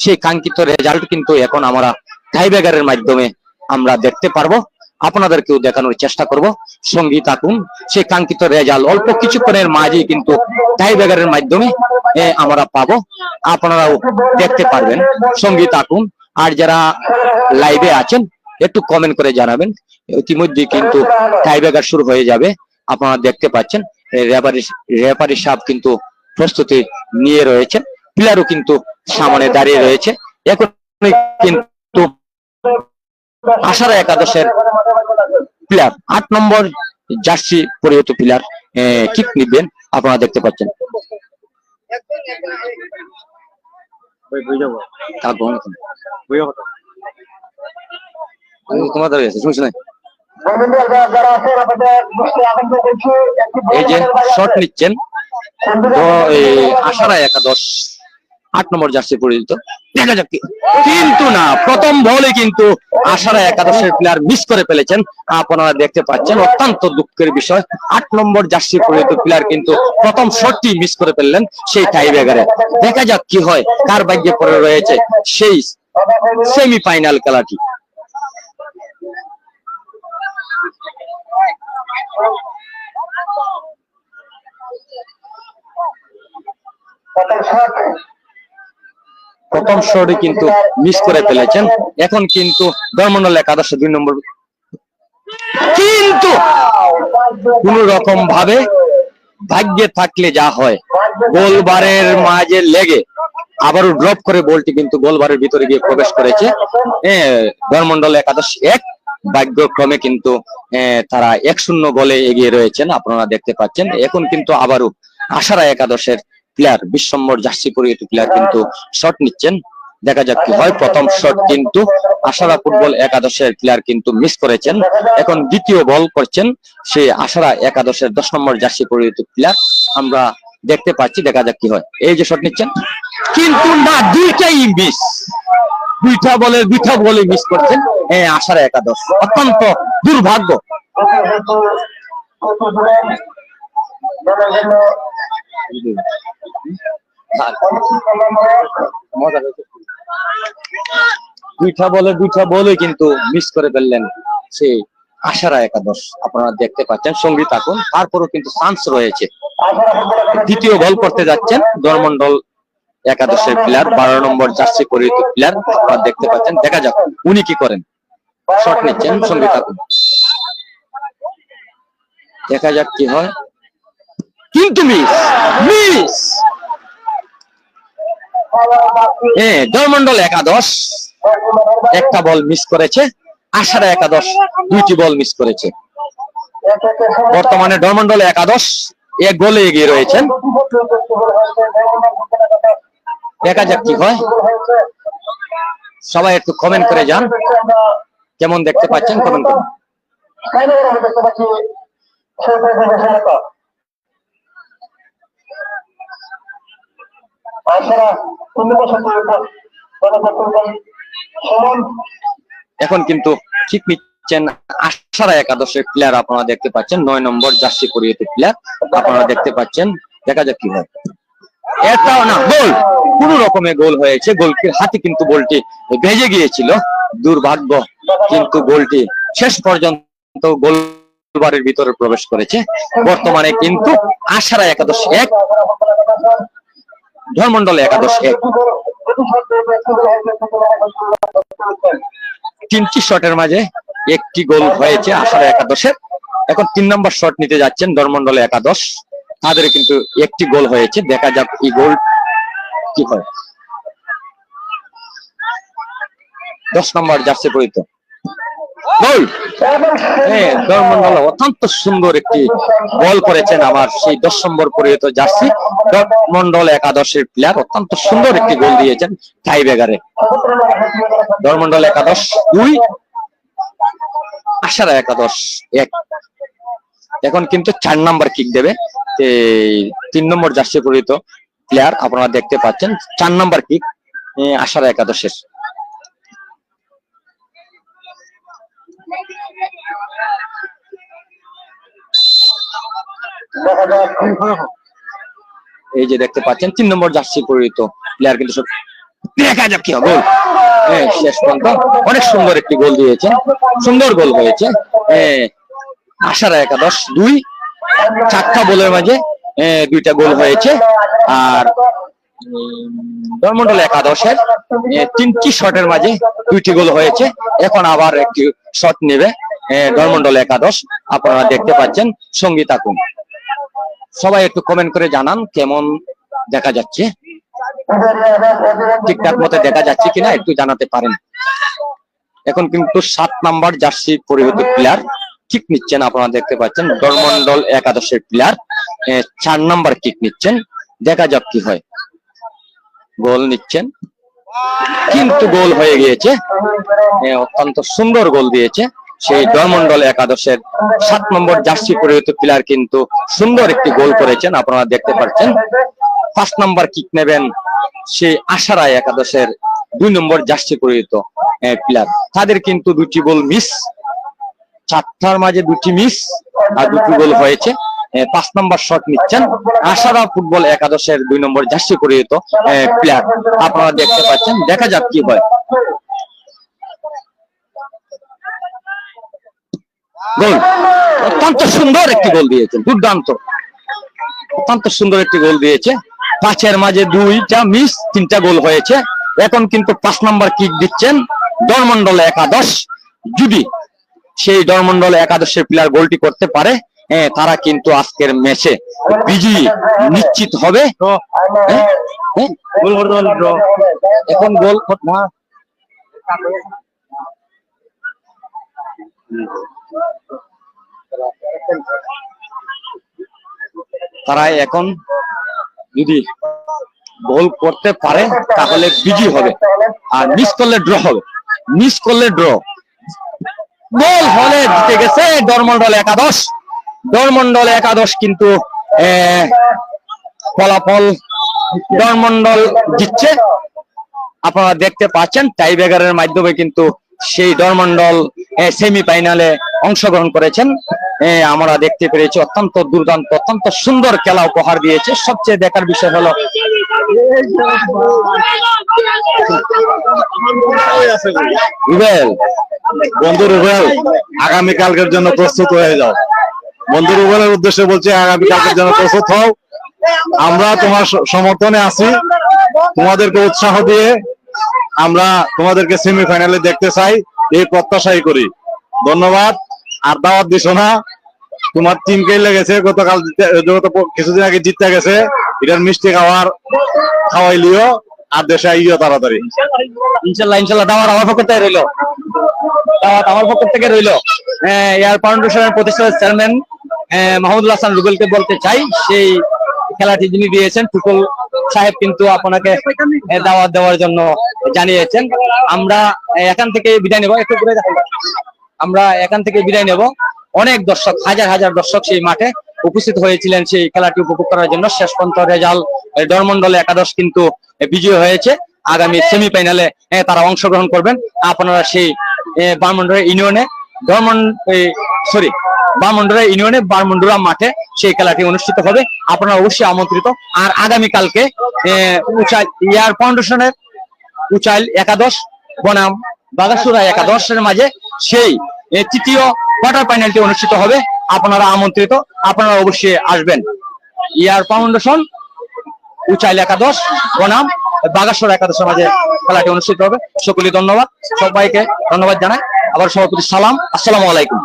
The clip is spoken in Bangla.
সেই কাঙ্ক্ষিত রেজাল্ট কিন্তু এখন আমরা টাইব্রেকারের মাধ্যমে আমরা দেখতে পারবো, আপনাদেরকেও দেখানোর চেষ্টা করব। সঙ্গী থাকুন, সেই কাঙ্ক্ষিত রেজাল্ট অল্প কিছুক্ষণের মাঝেই কিন্তু টাইব্রেকারের মাধ্যমে আমরা পাবো, আপনারাও দেখতে পারবেন। সঙ্গী থাকুন। আর যারা লাইভে আছেন একটু কমেন্ট করে জানাবেন। ইতিমধ্যে কিন্তু টাইব্রেকার শুরু হয়ে যাবে, আপনারা দেখতে পাচ্ছেন। রেফারি সাহেব কিন্তু প্রস্তুতি নিয়ে রয়েছে, প্লেয়ারও কিন্তু সামনে দাঁড়িয়ে রয়েছে। এখন কিন্তু আশারা একাদশের প্লেয়ার 8 নম্বর জার্সি পরিহিত প্লেয়ার কিক নিবেন, আপনারা দেখতে পাচ্ছেন। তোমাদের এই যে শট নিচ্ছেন তো আশারা একাদশ 8 নম্বর জার্সি পরিহিত, দেখা যাক। কিন্তু না, প্রথম বলে কিন্তু আশারা একাদশের প্লেয়ার মিস করে ফেলেছেন, আপনারা দেখতে পাচ্ছেন। অত্যন্ত দুঃখের বিষয়, 8 নম্বর জার্সি পরিহিত প্লেয়ার কিন্তু প্রথম শটটি মিস করে ফেললেন সেই টাইব্রেকারে। দেখা যাক কি হয়, কার ভাগ্যে পড়ে রয়েছে সেই সেমিফাইনাল খেলাটি। প্রথম শটে কিন্তু মিস করে ফেলেছেন। এখন কিন্তু ধর্মমন্ডল একাদশ 2 নম্বর, কিন্তু কোন রকম ভাবে ভাগ্যে থাকলে যা হয়, গোলবারের মাঝে লেগে আবারও ড্রপ করে বলটি কিন্তু গোলবারের ভিতরে গিয়ে প্রবেশ করেছে। ধর্মমন্ডল একাদশ 1, ভাগ্যক্রমে কিন্তু তারা 1-0 গোলে এগিয়ে রয়েছেন, আপনারা দেখতে পাচ্ছেন। এখন কিন্তু আবারও আশারা একাদশের প্লেয়ার 20 নম্বর জার্সি পরিহিত প্লেয়ার কিন্তু শট নিচ্ছেন, দেখা যাক কি হয়। প্রথম শট কিন্তু আশারা ফুটবল একাদশের প্লেয়ার কিন্তু মিস করেছেন। এখন দ্বিতীয় বল করছেন সেই আশারা একাদশের 10 নম্বর জার্সি পরিহিত প্লেয়ার, আমরা দেখতে পাচ্ছি। দেখা যাক কি হয়। এই যে শট নিচ্ছেন, কিন্তু না, দুইটাই মিস, দুইটা বলে মিস করছেন আশারা একাদশ। অত্যন্ত দুর্ভাগ্য। দুইটা বলে কিন্তু মিস করে ফেললেন সেই আশারা একাদশ, আপনারা দেখতে পাচ্ছেন। সঙ্গী থাকুন, তারপরও কিন্তু চান্স রয়েছে। দ্বিতীয় বল করতে যাচ্ছেন ধর্মমন্ডল একাদশের প্লেয়ার 12 নম্বর জার্সি পরিহিত প্লেয়ার, আপনারা দেখতে পাচ্ছেন। দেখা যাক উনি কি করেন। শট নিচ্ছেন, সঙ্গী থাকুন, দেখা যাক কি হয়। কিন্তু মিস ধর্মমন্ডল একাদশ একটা বল মিস করেছে, আশারা একাদশ 2টি বল মিস করেছে। বর্তমানে ধর্মমন্ডল একাদশ 1 গোলে এগিয়ে রয়েছেন, দেখা যাক কি হয়। সবাই একটু কমেন্ট করে যান, কেমন দেখতে পাচ্ছেন কমেন্ট করুন। এখন কিন্তু ঠিক নিচ্ছেন আশারা একাদশের প্লেয়ার, আপনারা দেখতে পাচ্ছেন। 9 নম্বর জার্সি পরিহিত প্লেয়ার, আপনারা দেখতে পাচ্ছেন। দেখা যাক কি হয়। এটাও না, গোল, কোন রকমের গোল হয়েছে। গোলকির হাতে কিন্তু বলটি ভেজে গিয়েছিল, দুর্ভাগ্য। কিন্তু গোলটি শেষ পর্যন্ত গোলবারের ভিতরে প্রবেশ করেছে। বর্তমানে কিন্তু আশারা একাদশ 1, ধর্মমন্ডল একাদশ 1। 3টি শটের মাঝে 1টি গোল হয়েছে আশারা একাদশের। এখন 3 নম্বর শট নিতে যাচ্ছেন ধর্মমন্ডল একাদশ, তাদের কিন্তু 1টি গোল হয়েছে। দেখা যাক এই গোল কি হয়। 10 নম্বর জার্সি পরিহিত গোল, ধর্মমন্ডল অত্যন্ত সুন্দর একটি গোল করেছেন আমার সেই 10 নম্বর পরিহিত জার্সি ধর্মমন্ডল একাদশের প্লেয়ার। অত্যন্ত সুন্দর একটি গোল দিয়েছেন টাইব্রেকারে। ধর্মমন্ডল একাদশ 2, আশারা একাদশ 1। এখন কিন্তু 4 নম্বর কিক দেবে 3 নম্বর জার্সি পরিহিত প্লেয়ার, আপনারা দেখতে পাচ্ছেন। 4 নম্বর কিক আশারা একাদশের। এই যে দেখতে পাচ্ছেন 3 নম্বর জার্সি পরিহিত প্লেয়ার কিন্তু দেখা যাক কি হবে। শেষ পর্যন্ত অনেক সুন্দর একটি গোল দিয়েছেন, সুন্দর গোল হয়েছে। আশারা একাদশ 2, 4টা বলের মাঝে 2টা গোল হয়েছে। আর দলমন্ডল একাদশের 3টি শটের মাঝে 2টি গোল হয়েছে। এখন আবার একটি শট নেবে দলমন্ডল একাদশ, আপনারা দেখতে পাচ্ছেন। সঙ্গী থাকুন, সবাই একটু কমেন্ট করে জানান কেমন দেখা যাচ্ছে, ঠিকঠাক মতো দেখা যাচ্ছে কিনা একটু জানাতে পারেন। এখন কিন্তু 7 নাম্বার জার্সি পরিহিত প্লেয়ার কিক নিচ্ছেন, আপনারা দেখতে পাচ্ছেন। দলমন্ডল একাদশের প্লেয়ার 4 নাম্বার কিক নিচ্ছেন, দেখা যাক কি হয়। গোল নিচ্ছেন, কিন্তু গোল হয়ে গিয়েছে। অত্যন্ত সুন্দর গোল দিয়েছে সেই দলমন্ডল একাদশের 7 নম্বর জার্সি পরিহিত প্লেয়ার, কিন্তু সুন্দর একটি গোল করেছেন, আপনারা দেখতে পাচ্ছেন। 5 নাম্বার কিক নেবেন সেই আশারা একাদশের 2 নম্বর জার্সি পরিহিত প্লেয়ার। তাদের কিন্তু 2টি গোল মিস, 4টার মাঝে 2টি মিস আর 2টি গোল হয়েছে। 5 নম্বর শট নিচ্ছেন আশারা ফুটবল একাদশের 2 নম্বর জার্সি পরিহিত প্লেয়ার, আপনারা দেখতে পাচ্ছেন। দেখা যাক কি হয়। গোল, অত্যন্ত সুন্দর একটি গোল দিয়েছেন, দুর্দান্ত, অত্যন্ত সুন্দর একটি গোল দিয়েছে। 5-এর মাঝে 2টা মিস, 3টা গোল হয়েছে। এখন কিন্তু 5 নাম্বার কিক দিচ্ছেন দলমন্ডল একাদশ। যদি সেই দলমন্ডল একাদশের প্লেয়ার গোলটি করতে পারে, তারা কিন্তু আজকের ম্যাচে বিজয়ী নিশ্চিত হবে। এখন গোল তারা এখন যদি গোল করতে পারে তাহলে বিজয়ী হবে, আর মিস করলে ড্র হবে। মিস করলে ড্র, গোল হলে জিতে গেছে দলমন্ডল একাদশ। দলমন্ডল একাদশ কিন্তু ফলাফল দলমন্ডল জিতছে, আপনারা দেখতে পাচ্ছেন। টাই ব্রেকারের মাধ্যমে কিন্তু সেই দলমন্ডল সেমিফাইনালে অংশগ্রহণ করেছেন, আমরা দেখতে পেরেছি। অত্যন্ত দুর্দান্ত, অত্যন্ত সুন্দর খেলা উপহার দিয়েছে। সবচেয়ে দেখার বিষয় হলো বন্ধু রুবেল, আগামীকালকের জন্য প্রস্তুত হয়ে যাও। বন্ধু রুবেলের উদ্দেশ্যে বলছি, আগামীকালকের জন্য প্রস্তুত হও। আমরা তোমার সমর্থনে আছি, তোমাদেরকে উৎসাহ দিয়ে আমরা তোমাদেরকে সেমিফাইনালে দেখতে চাই, এই প্রত্যাশাই করি। ধন্যবাদ। আর দাওয়াত দিস না, তোমার টিমকেই লেগেছে গতকাল, কিছুদিন আগে জিততে গেছে, এটার মিষ্টি খাওয়াইলিও, আর দেশে আইও তাড়াতাড়ি। ইনশাল্লাহ, ইনশাল্লাহ। দাওয়াত আমার পক্ষ থেকে রইলো, দাওয়াত আমার পক্ষ থেকে রইলো। এয়ার ফাউন্ডেশনের প্রতিষ্ঠাতা চেয়ারম্যান মাহমুদুল হাসান রুবেলকে বলতে চাই, সেই খেলাটি যিনি দিয়েছেন টুকুল সাহেব কিন্তু আপনাকে দাওয়াত দেওয়ার জন্য জানিয়েছেন। আমরা এখান থেকে বিদায় নেব, একটু ঘুরে দেখাবো। আমরা এখান থেকে বিদায় নেব। অনেক দর্শক, হাজার হাজার দর্শক সেই মাঠে উপস্থিত হয়েছিলেন সেই খেলাটি উপভোগ করার জন্য। শেষ পর্যন্ত রেজাল্ট দলমন্ডল একাদশ কিন্তু বিজয়ী হয়েছে। আগামী সেমিফাইনালে তারা অংশগ্রহণ করবেন। আপনারা সেই বারমুন্ডুরা ইউনিয়নে বারমুন্ডুরা ইউনিয়নে বারমুন্ডুরা মাঠে সেই খেলাটি অনুষ্ঠিত হবে, আপনারা অবশ্যই আমন্ত্রিত। আর আগামীকালকে এয়ার ফাউন্ডেশনের উচাইল একাদশ বনাম বাগাসুরা একাদশের মাঝে সেই তৃতীয় কোয়ার্টার ফাইনালটি অনুষ্ঠিত হবে, আপনারা আমন্ত্রিত, আপনারা অবশ্যই আসবেন। এয়ার ফাউন্ডেশন উচাইল একাদশ বনাম বাগাসুরা একাদশের মাঝে খেলাটি অনুষ্ঠিত হবে। সকলেই ধন্যবাদ, সবাইকে ধন্যবাদ জানাই। আবার সবার প্রতি সালাম, আসসালামু আলাইকুম।